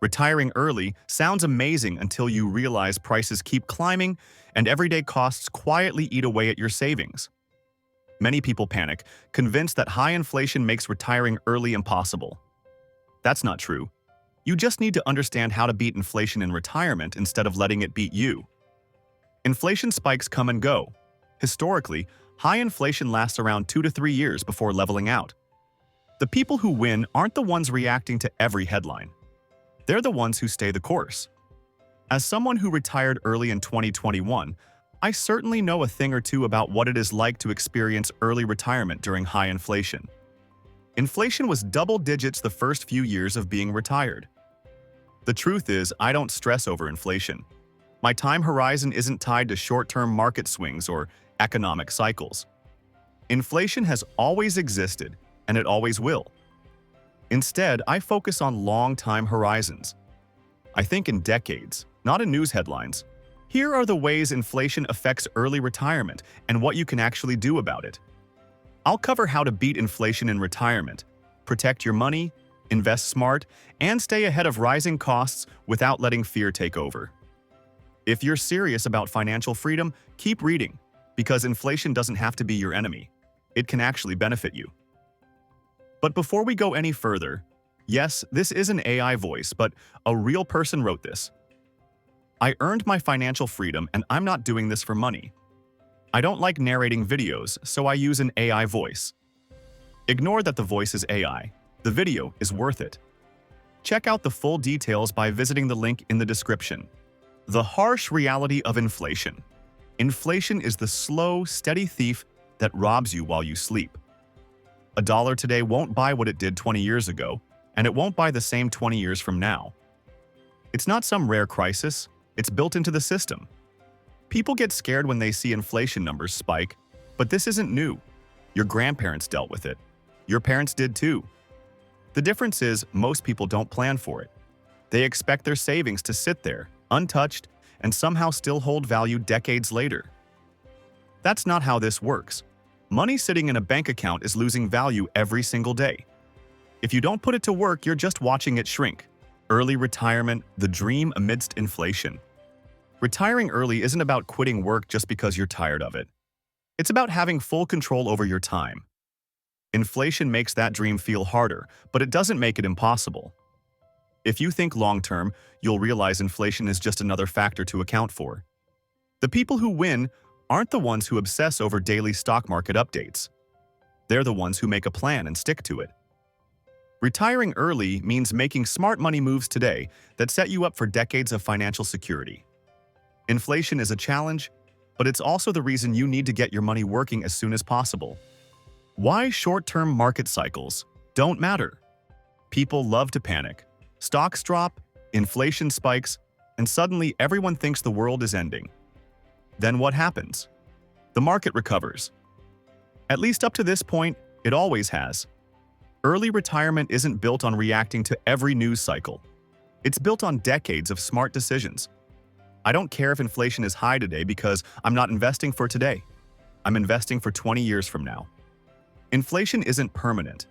Retiring early sounds amazing until you realize prices keep climbing and everyday costs quietly eat away at your savings. Many people panic, convinced that high inflation makes retiring early impossible. That's not true. You just need to understand how to beat inflation in retirement instead of letting it beat you. Inflation spikes come and go. Historically, high inflation lasts around 2 to 3 years before leveling out. The people who win aren't the ones reacting to every headline. They're the ones who stay the course. As someone who retired early in 2021, I certainly know a thing or two about what it is like to experience early retirement during high inflation. Inflation was double digits the first few years of being retired. The truth is, I don't stress over inflation. My time horizon isn't tied to short-term market swings or economic cycles. Inflation has always existed, and it always will. Instead, I focus on long-time horizons. I think in decades, not in news headlines. Here are the ways inflation affects early retirement and what you can actually do about it. I'll cover how to beat inflation in retirement, protect your money, invest smart, and stay ahead of rising costs without letting fear take over. If you're serious about financial freedom, keep reading, because inflation doesn't have to be your enemy. It can actually benefit you. But before we go any further, yes, this is an AI voice, but a real person wrote this. I earned my financial freedom and I'm not doing this for money. I don't like narrating videos, so I use an AI voice. Ignore that the voice is AI. The video is worth it. Check out the full details by visiting the link in the description. The harsh reality of inflation. Inflation is the slow, steady thief that robs you while you sleep. A dollar today won't buy what it did 20 years ago, and it won't buy the same 20 years from now. It's not some rare crisis, it's built into the system. People get scared when they see inflation numbers spike, but this isn't new. Your grandparents dealt with it. Your parents did too. The difference is most people don't plan for it. They expect their savings to sit there, untouched, and somehow still hold value decades later. That's not how this works. Money sitting in a bank account is losing value every single day. If you don't put it to work, you're just watching it shrink. Early retirement, the dream amidst inflation. Retiring early isn't about quitting work just because you're tired of it. It's about having full control over your time. Inflation makes that dream feel harder, but it doesn't make it impossible. If you think long-term, you'll realize inflation is just another factor to account for. The people who win aren't the ones who obsess over daily stock market updates. They're the ones who make a plan and stick to it. Retiring early means making smart money moves today that set you up for decades of financial security. Inflation is a challenge, but it's also the reason you need to get your money working as soon as possible. Why short-term market cycles don't matter. People love to panic. Stocks drop, inflation spikes, and suddenly everyone thinks the world is ending. Then what happens? The market recovers. At least up to this point, it always has. Early retirement isn't built on reacting to every news cycle. It's built on decades of smart decisions. I don't care if inflation is high today because I'm not investing for today. I'm investing for 20 years from now. Inflation isn't permanent.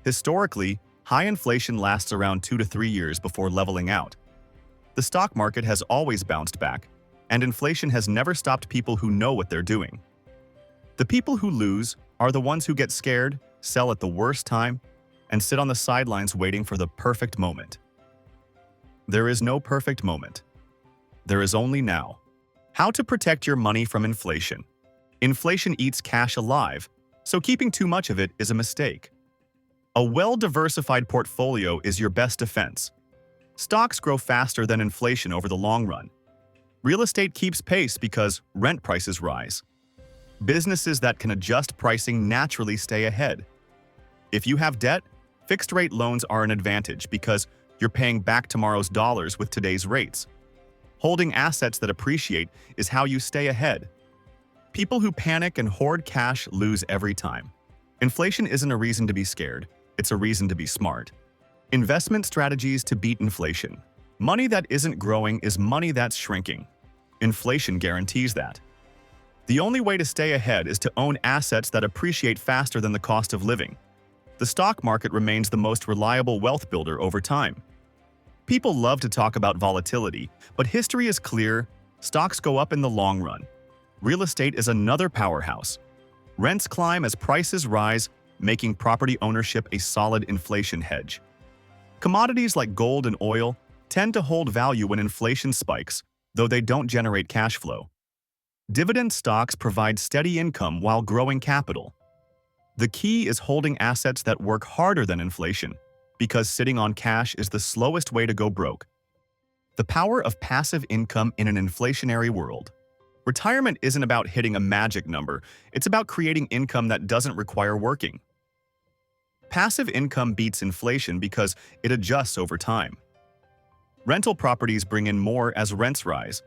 Historically, high inflation lasts around 2 to 3 years before leveling out. The stock market has always bounced back, and inflation has never stopped people who know what they're doing. The people who lose are the ones who get scared, sell at the worst time, and sit on the sidelines waiting for the perfect moment. There is no perfect moment. There is only now. How to protect your money from inflation. Inflation eats cash alive, so keeping too much of it is a mistake. A well-diversified portfolio is your best defense. Stocks grow faster than inflation over the long run. Real estate keeps pace because rent prices rise. Businesses that can adjust pricing naturally stay ahead. If you have debt, fixed-rate loans are an advantage because you're paying back tomorrow's dollars with today's rates. Holding assets that appreciate is how you stay ahead. People who panic and hoard cash lose every time. Inflation isn't a reason to be scared, it's a reason to be smart. Investment strategies to beat inflation. Money that isn't growing is money that's shrinking. Inflation guarantees that. The only way to stay ahead is to own assets that appreciate faster than the cost of living. The stock market remains the most reliable wealth builder over time. People love to talk about volatility, but history is clear: stocks go up in the long run. Real estate is another powerhouse. Rents climb as prices rise, making property ownership a solid inflation hedge. Commodities like gold and oil tend to hold value when inflation spikes, though they don't generate cash flow. Dividend stocks provide steady income while growing capital. The key is holding assets that work harder than inflation, because sitting on cash is the slowest way to go broke. The power of passive income in an inflationary world. Retirement isn't about hitting a magic number, it's about creating income that doesn't require working. Passive income beats inflation because it adjusts over time. Rental properties bring in more as rents rise.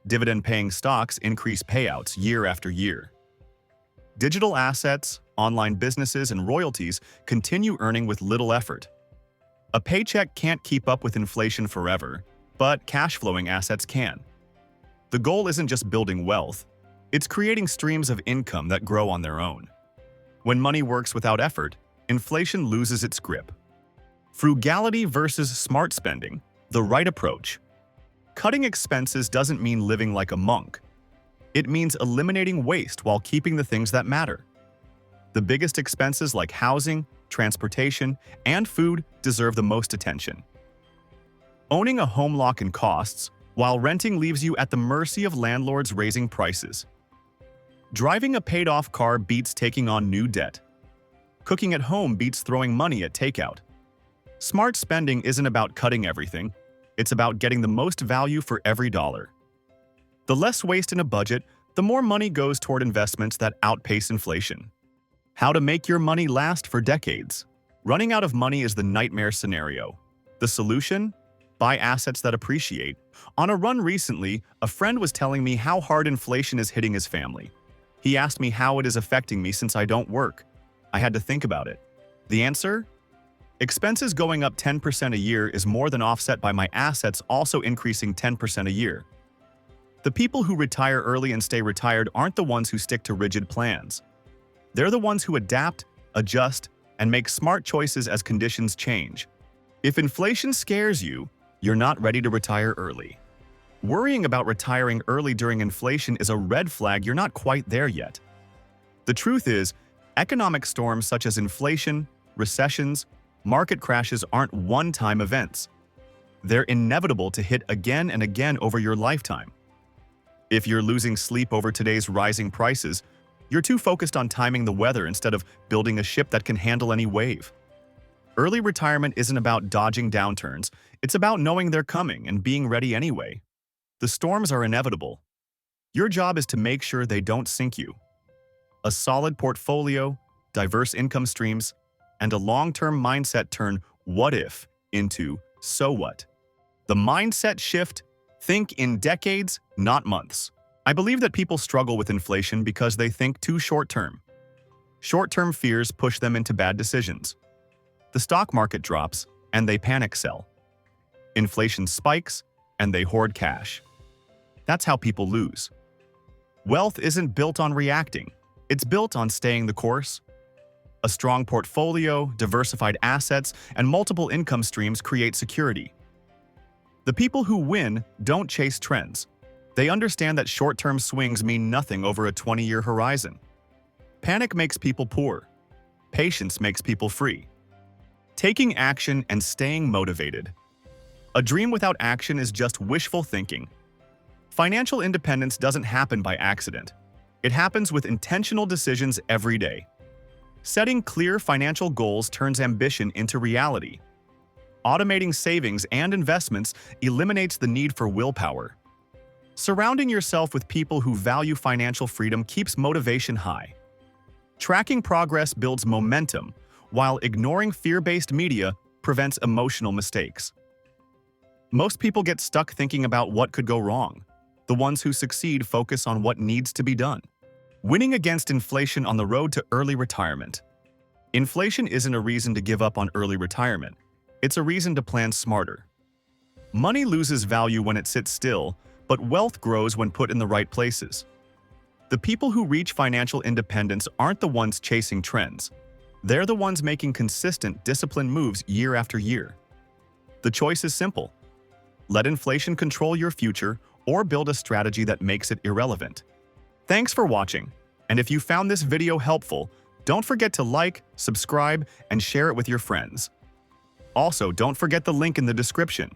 Dividend-paying stocks increase payouts year after year. Digital assets, online businesses, and royalties continue earning with little effort. A paycheck can't keep up with inflation forever, but cash-flowing assets can. The goal isn't just building wealth, it's creating streams of income that grow on their own. When money works without effort, inflation loses its grip. Frugality versus smart spending, the right approach. Cutting expenses doesn't mean living like a monk. It means eliminating waste while keeping the things that matter. The biggest expenses like housing, transportation, and food deserve the most attention. Owning a home lock in costs, while renting leaves you at the mercy of landlords raising prices. Driving a paid-off car beats taking on new debt. Cooking at home beats throwing money at takeout. Smart spending isn't about cutting everything. It's about getting the most value for every dollar. The less waste in a budget, the more money goes toward investments that outpace inflation. How to make your money last for decades. Running out of money is the nightmare scenario. The solution? Buy assets that appreciate. On a run recently, a friend was telling me how hard inflation is hitting his family. He asked me how it is affecting me since I don't work. I had to think about it. The answer? Expenses going up 10% a year is more than offset by my assets also increasing 10% a year. The people who retire early and stay retired aren't the ones who stick to rigid plans. They're the ones who adapt, adjust, and make smart choices as conditions change. If inflation scares you, you're not ready to retire early. Worrying about retiring early during inflation is a red flag you're not quite there yet. The truth is, economic storms such as inflation, recessions, market crashes aren't one-time events. They're inevitable to hit again and again over your lifetime. If you're losing sleep over today's rising prices, you're too focused on timing the weather instead of building a ship that can handle any wave. Early retirement isn't about dodging downturns, it's about knowing they're coming and being ready anyway. The storms are inevitable. Your job is to make sure they don't sink you. A solid portfolio, diverse income streams, and a long-term mindset turn "what if" into "so what." The mindset shift: think in decades, not months. I believe that people struggle with inflation because they think too short-term. Short-term fears push them into bad decisions. The stock market drops, and they panic sell. Inflation spikes, and they hoard cash. That's how people lose. Wealth isn't built on reacting. It's built on staying the course. A strong portfolio, diversified assets, and multiple income streams create security. The people who win don't chase trends. They understand that short-term swings mean nothing over a 20-year horizon. Panic makes people poor. Patience makes people free. Taking action and staying motivated. A dream without action is just wishful thinking. Financial independence doesn't happen by accident. It happens with intentional decisions every day. Setting clear financial goals turns ambition into reality. Automating savings and investments eliminates the need for willpower. Surrounding yourself with people who value financial freedom keeps motivation high. Tracking progress builds momentum, while ignoring fear-based media prevents emotional mistakes. Most people get stuck thinking about what could go wrong. The ones who succeed focus on what needs to be done. Winning against inflation on the road to early retirement. Inflation isn't a reason to give up on early retirement. It's a reason to plan smarter. Money loses value when it sits still, but wealth grows when put in the right places. The people who reach financial independence aren't the ones chasing trends. They're the ones making consistent, disciplined moves year after year. The choice is simple: let inflation control your future, or build a strategy that makes it irrelevant. Thanks for watching, and if you found this video helpful, don't forget to like, subscribe, and share it with your friends. Also, don't forget the link in the description.